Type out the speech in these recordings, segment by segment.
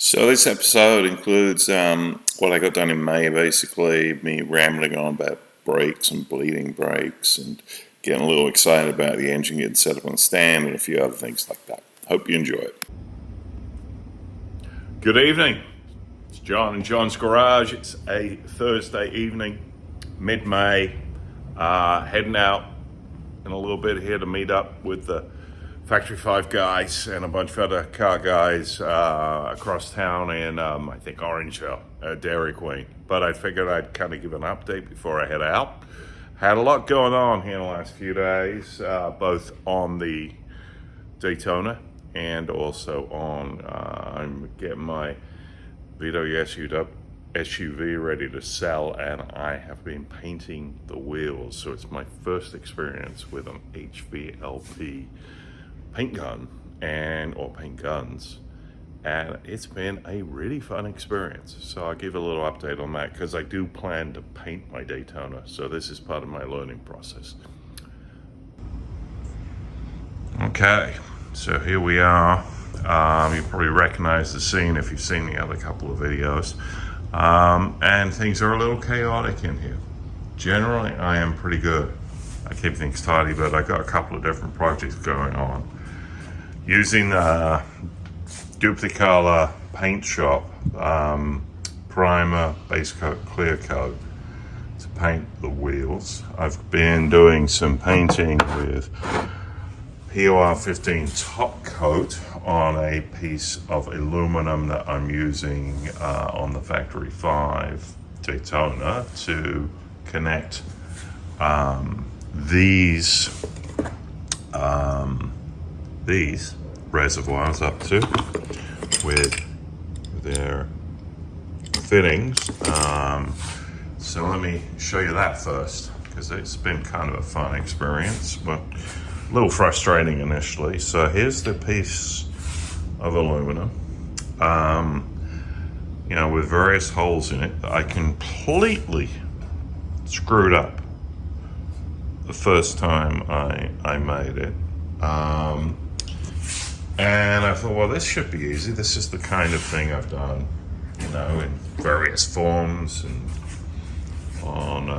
So this episode includes what I got done in May, basically me rambling on about brakes and bleeding brakes and getting a little excited about the engine getting set up on the stand and a few other things like that. Hope you enjoy it. Good evening. It's John in John's Garage. It's a Thursday evening, mid-May. Heading out in a little bit here to meet up with the Factory Five guys and a bunch of other car guys across town in, I think, Orangeville, Dairy Queen. But I figured I'd kind of give an update before I head out. Had a lot going on here in the last few days, both on the Daytona and also on, I'm getting my VW SUV ready to sell, and I have been painting the wheels. So it's my first experience with an HVLP paint gun or paint guns, and it's been a really fun experience. So I'll give a little update on that because I do plan to paint my Daytona, so this is part of my learning process. Okay, so here we are. You probably recognize the scene if you've seen the other couple of videos, and things are a little chaotic in here. Generally I am pretty good, I keep things tidy, but I got a couple of different projects going on. Using Duplicata paint shop, primer, base coat, clear coat to paint the wheels. I've been doing some painting with POR 15 top coat on a piece of aluminum that I'm using on the Factory 5 Daytona to connect these reservoirs up to with their fittings. So let me show you that first, because it's been kind of a fun experience, but a little frustrating initially. So here's the piece of aluminum, with various holes in it that I completely screwed up the first time I made it. And I thought, well, this should be easy. This is the kind of thing I've done, in various forms and on,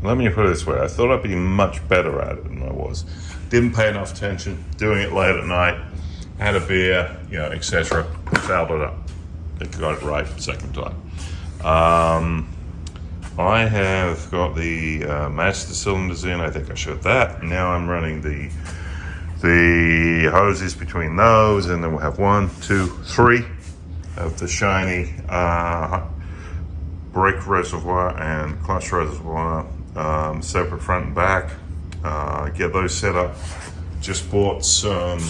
let me put it this way, I thought I'd be much better at it than I was. Didn't pay enough attention, doing it late at night, had a beer, etc. Fouled it up. I got it right second time. I have got the master cylinders in. I think I showed that. Now I'm running the hoses between those, and then we'll have 1, 2, 3 of the shiny brake reservoir and clutch reservoir, separate front and back. Get those set up. Just bought some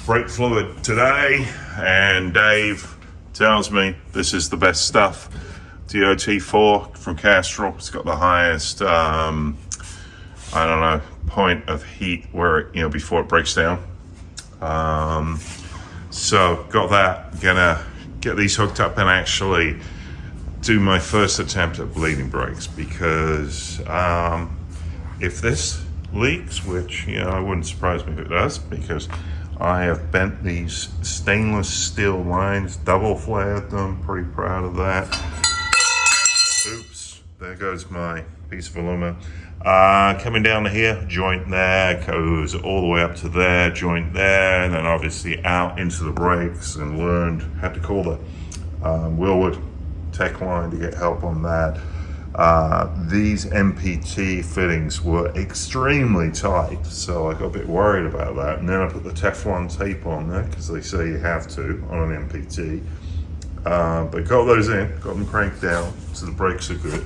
brake fluid today, and Dave tells me this is the best stuff. DOT4 from Castrol. It's got the highest, point of heat where it, before it breaks down. So got that. Gonna get these hooked up and actually do my first attempt at bleeding brakes, because if this leaks, which it wouldn't surprise me if it does, because I have bent these stainless steel lines, double flared them, pretty proud of that. Oops, there goes my piece of aluminum. Coming down to here, joint there, goes all the way up to there, joint there, and then obviously out into the brakes, and had to call the Willwood tech line to get help on that. These MPT fittings were extremely tight, so I got a bit worried about that. And then I put the Teflon tape on there, because they say you have to on an MPT. But got those in, got them cranked down, so the brakes are good.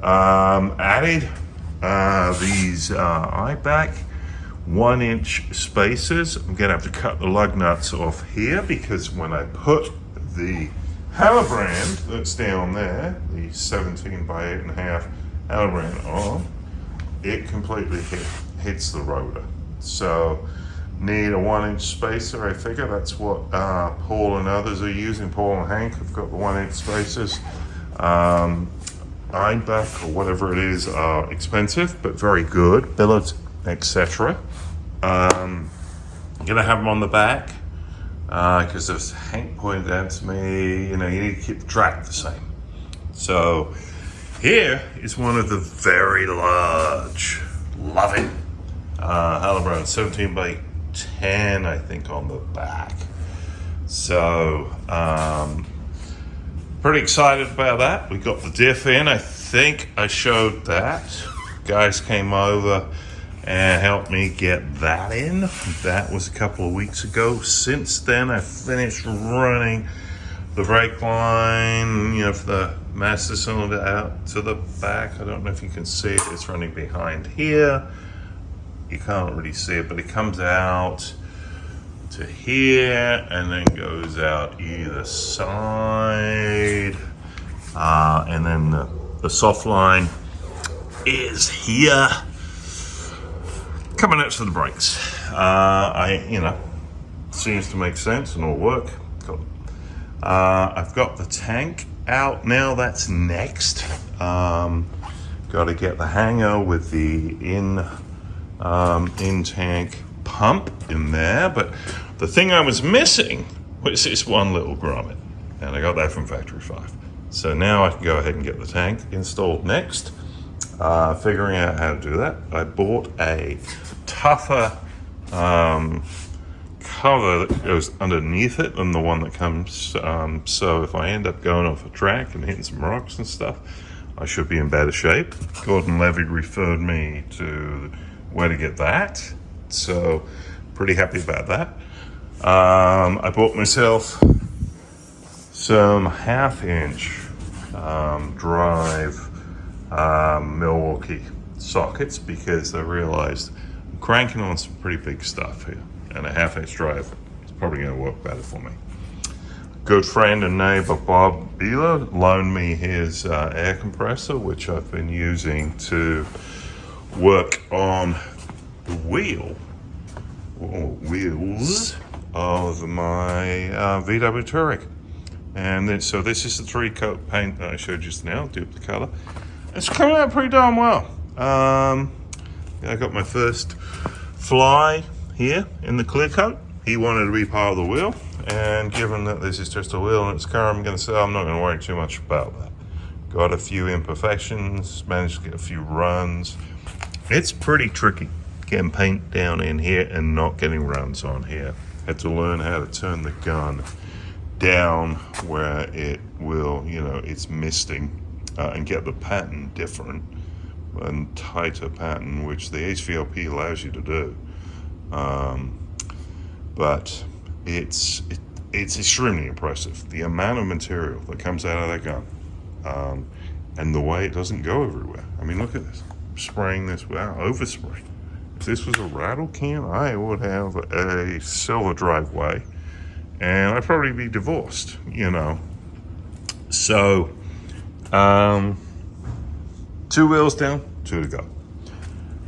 Added these IBAC 1-inch spacers. I'm gonna have to cut the lug nuts off here, because when I put the Halbrand that's down there, the 17 by 8.5 Halbrand on, it completely hits the rotor. So need a 1-inch spacer. I figure that's what Paul and others are using. Paul and Hank have got the 1-inch spacers. Einbach or whatever it is are expensive, but very good. Billet, etc. I'm gonna have them on the back because as Hank pointed out to me, you need to keep the track the same. So here is one of the very large, love it, Halliburton 17 by 10, I think, on the back. So pretty excited about that. We got the diff in. I think I showed that. Guys came over and helped me get that in. That was a couple of weeks ago. Since then, I finished running the brake line, for the master cylinder out to the back. I don't know if you can see it. It's running behind here. You can't really see it, but it comes out to here and then goes out either side. And then the soft line is here. Coming out to the brakes. Seems to make sense and all work. Cool. I've got the tank out now. That's next. Got to get the hanger with the in-tank pump in there. But the thing I was missing was this one little grommet. And I got that from Factory 5. So now I can go ahead and get the tank installed next. Figuring out how to do that. I bought a tougher cover that goes underneath it than the one that comes. So if I end up going off a track and hitting some rocks and stuff, I should be in better shape. Gordon Levy referred me to where to get that. So pretty happy about that. I bought myself some 1/2-inch drive Milwaukee sockets because I realized I'm cranking on some pretty big stuff here, and a 1/2-inch drive is probably going to work better for me. Good friend and neighbor Bob Beeler loaned me his air compressor, which I've been using to work on the wheels of my VW Touareg. And then, so this is the 3-coat paint that I showed just now, dupe the color. It's coming out pretty darn well. I got my first fly here in the clear coat. He wanted to be part of the wheel, and given that this is just a wheel and it's car I'm going to sell, I'm not going to worry too much about that. Got a few imperfections, managed to get a few runs. It's pretty tricky getting paint down in here and not getting runs on here. Had to learn how to turn the gun down where it will, it's misting, and get the pattern different and tighter pattern, which the HVLP allows you to do. But it's extremely impressive, the amount of material that comes out of that gun, and the way it doesn't go everywhere. I mean, look at this. I'm spraying this without overspray. If this was a rattle can, I would have a silver driveway, and I'd probably be divorced, So, 2 wheels down, 2 to go.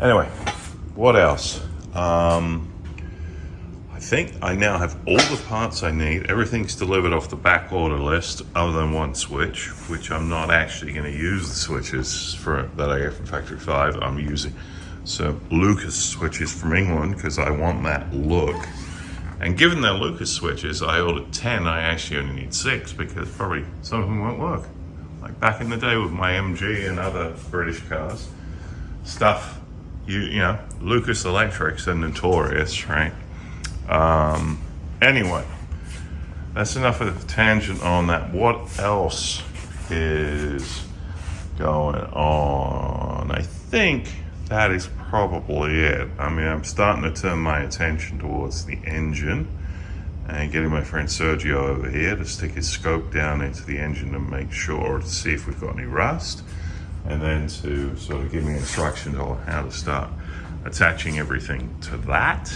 Anyway, what else? I think I now have all the parts I need. Everything's delivered off the back order list other than one switch, which I'm not actually going to use the switches that I get from Factory 5. I'm using some Lucas switches from England because I want that look. And given they're Lucas switches, I ordered 10. I actually only need 6 because probably some of them won't work. Like back in the day with my MG and other British cars, stuff, Lucas Electrics are notorious, right? Anyway, that's enough of the tangent on that. What else is going on? I think that is probably it. I mean, I'm starting to turn my attention towards the engine and getting my friend Sergio over here to stick his scope down into the engine and make sure to see if we've got any rust, and then to sort of give me instructions on how to start attaching everything to that.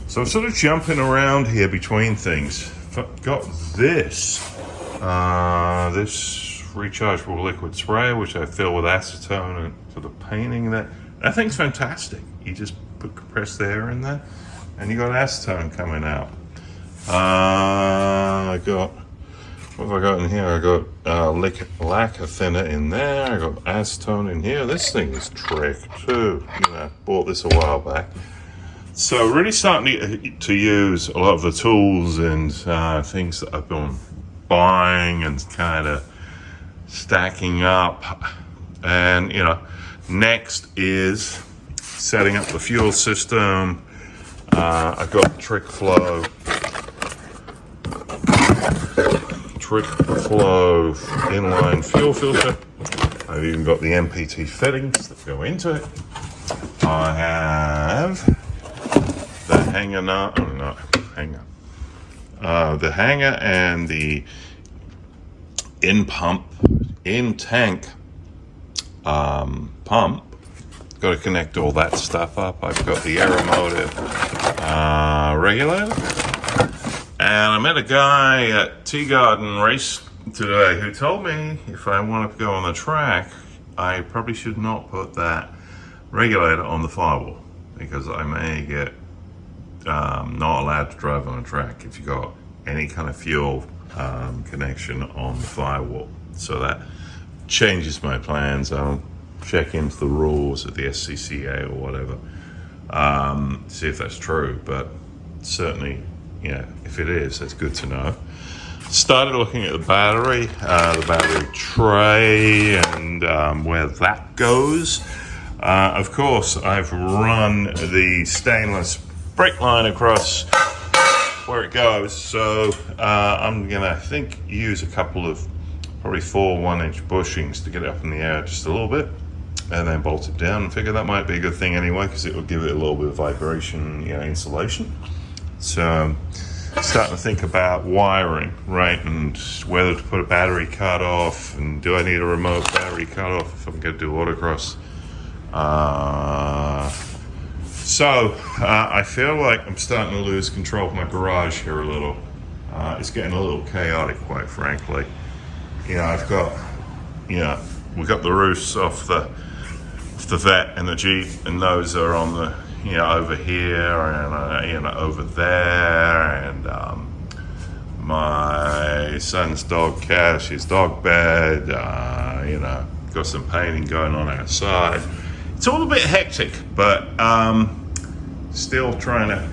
So I'm sort of jumping around here between things. Got this rechargeable liquid sprayer, which I fill with acetone and for the painting. That thing's fantastic. You just put compressed air in there, and you got acetone coming out. I got, what have I got in here? I got lacquer thinner in there. I got acetone in here. This thing is trick too. I bought this a while back. So really starting to use a lot of the tools and things that I've been buying and kind of stacking up. And next is setting up the fuel system. I've got Trick Flow inline fuel filter. I've even got the MPT fittings that go into it. I have the hanger the hanger and the in-tank pump. Got to connect all that stuff up. I've got the aeromotive regulator. And I met a guy at Tea Garden Race today who told me if I wanted to go on the track, I probably should not put that regulator on the firewall because I may get not allowed to drive on a track if you got any kind of fuel connection on the firewall. So that changes my plans. I'll check into the rules at the SCCA or whatever, see if that's true, but certainly, if it is, that's good to know. Started looking at the battery tray, and where that goes. Of course, I've run the stainless brake line across where it goes, so I'm gonna, I think, use a couple of probably 4 1-inch bushings to get it up in the air just a little bit, and then bolt it down. I figure that might be a good thing anyway, because it will give it a little bit of vibration, insulation. So starting to think about wiring, right, and whether to put a battery cutoff, and do I need a remote battery cutoff if I'm going to do autocross. So I feel like I'm starting to lose control of my garage here a little. It's getting a little chaotic, quite frankly. I've got, we've got the roofs off the Vet and the Jeep, and those are on the, over here and, over there, and my son's dog Cash, his dog bed, got some painting going on outside. It's all a bit hectic, but still trying to,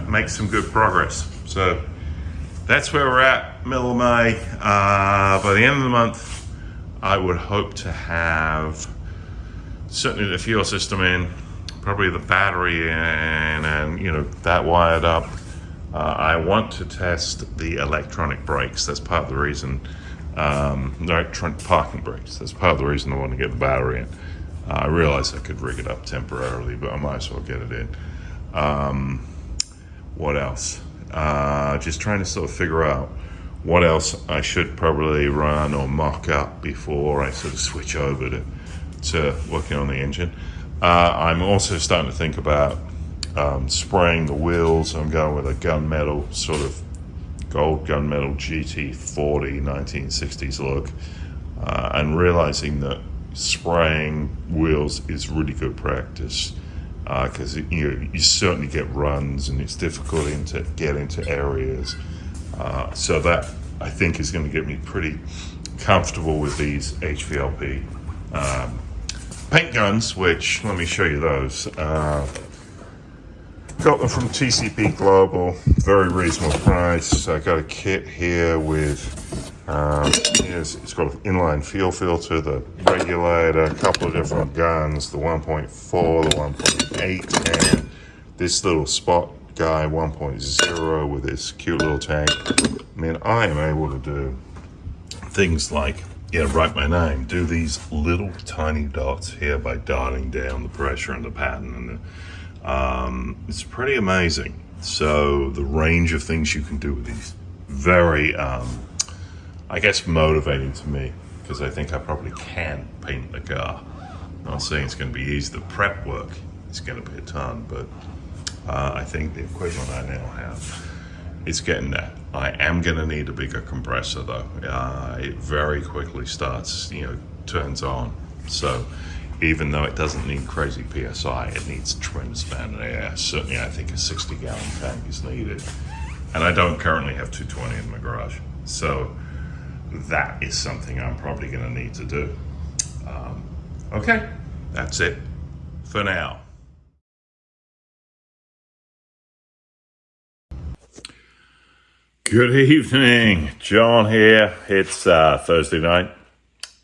make some good progress. So that's where we're at, middle of May. By the end of the month, I would hope to have certainly the fuel system in, probably the battery in, and that wired up. I want to test the electronic brakes. That's part of the reason. Electronic parking brakes. That's part of the reason I want to get the battery in. I realize I could rig it up temporarily, but I might as well get it in. What else? Just trying to sort of figure out what else I should probably run or mock up before I sort of switch over to working on the engine. I'm also starting to think about spraying the wheels. I'm going with a gunmetal, sort of gold gunmetal GT40 1960s look, and realizing that spraying wheels is really good practice, because you certainly get runs and it's difficult to get into areas. So that, I think, is going to get me pretty comfortable with these HVLP paint guns, which, let me show you those. Got them from TCP Global, very reasonable price. I got a kit here with, it's got an inline fuel filter, the regulator, a couple of different guns, the 1.4, the 1.8, and this little spot guy 1.0 with this cute little tank. I mean, I am able to do things like, write my name, do these little tiny dots here by dotting down the pressure and the pattern, and it's pretty amazing. So the range of things you can do with these, very, I guess, motivating to me, because I think I probably can paint the car. I'm not saying it's going to be easy. The prep work is going to be a ton, but I think the equipment I now have is getting there. I am going to need a bigger compressor, though. It very quickly starts, turns on. So even though it doesn't need crazy PSI, it needs a tremendous amount of air. Certainly, I think a 60-gallon tank is needed. And I don't currently have 220 in my garage. So that is something I'm probably going to need to do. Okay, that's it for now. Good evening, John here. It's Thursday night,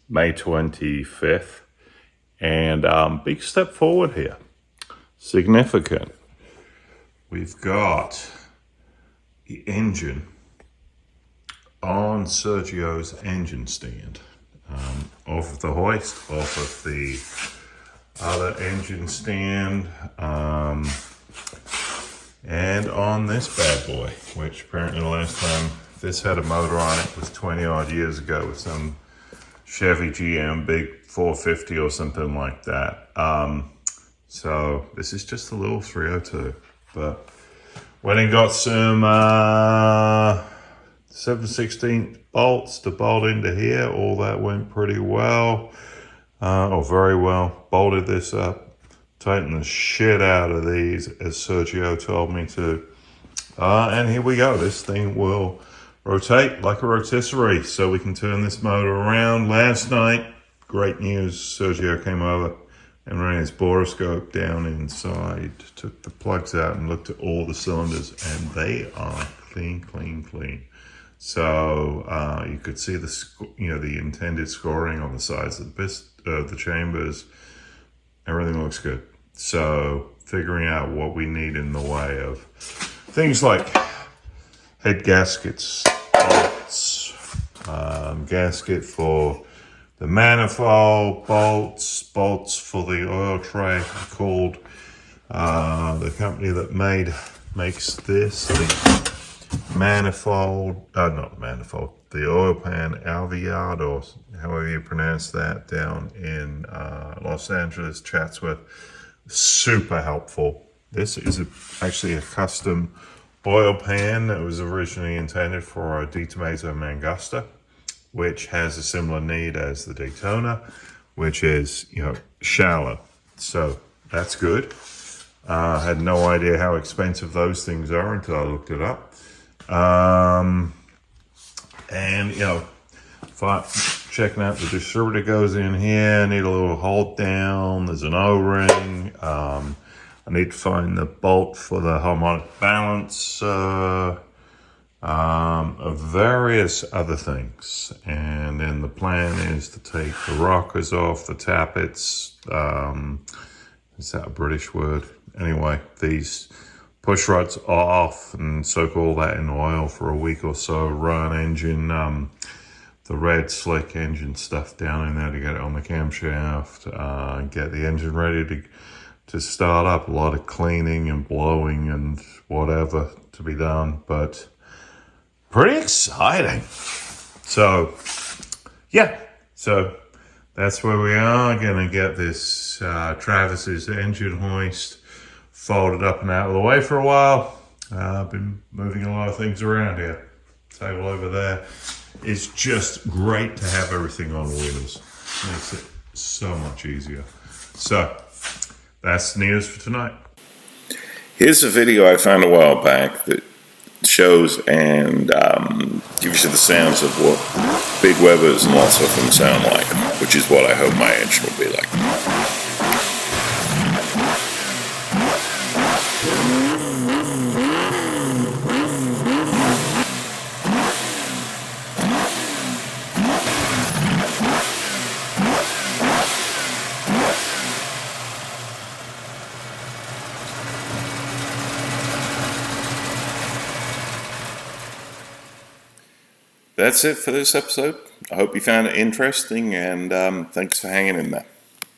May 25th, and big step forward here. Significant. We've got the engine on Sergio's engine stand, off of the hoist, off of the other engine stand, and on this bad boy, which apparently the last time this had a motor on it was 20 odd years ago with some Chevy GM big 450 or something like that. So this is just a little 302, but went and got some 7/16 bolts to bolt into here. All that went pretty well, or very well. Bolted this up, tightened the shit out of these as Sergio told me to. And here we go. This thing will rotate like a rotisserie, so we can turn this motor around. Last night, great news, Sergio came over and ran his borescope down inside, took the plugs out and looked at all the cylinders, and they are clean. So you could see the intended scoring on the sides of the chambers. Everything looks good. So figuring out what we need in the way of things like head gaskets, bolts, gasket for the manifold, bolts for the oil tray. I called the company that makes this, the manifold, not the manifold, the oil pan Alviad, or however you pronounce that, down in Los Angeles, Chatsworth. Super helpful. This is actually a custom oil pan that was originally intended for a Di Tomaso Mangusta, which has a similar need as the Daytona, which is, shallow. So that's good. I had no idea how expensive those things are until I looked it up. Checking out the distributor goes in here. Need a little hold down. There's an O-ring. I need to find the bolt for the harmonic balance, of various other things. And then the plan is to take the rockers off, the tappets. Is that a British word? Anyway, these push rods off and soak all that in oil for a week or so. Run engine, the red slick engine stuff down in there to get it on the camshaft, get the engine ready to start up. A lot of cleaning and blowing and whatever to be done, but pretty exciting. So that's where we are. Gonna get this Travis's engine hoist folded up and out of the way for a while. I've been moving a lot of things around here. Table over there. It's just great to have everything on wheels. Makes it so much easier. So that's news for tonight. Here's a video I found a while back that shows and gives you the sounds of what big Webers and lots of them sound like, which is what I hope my engine will be like. That's it for this episode. I hope you found it interesting, and thanks for hanging in there.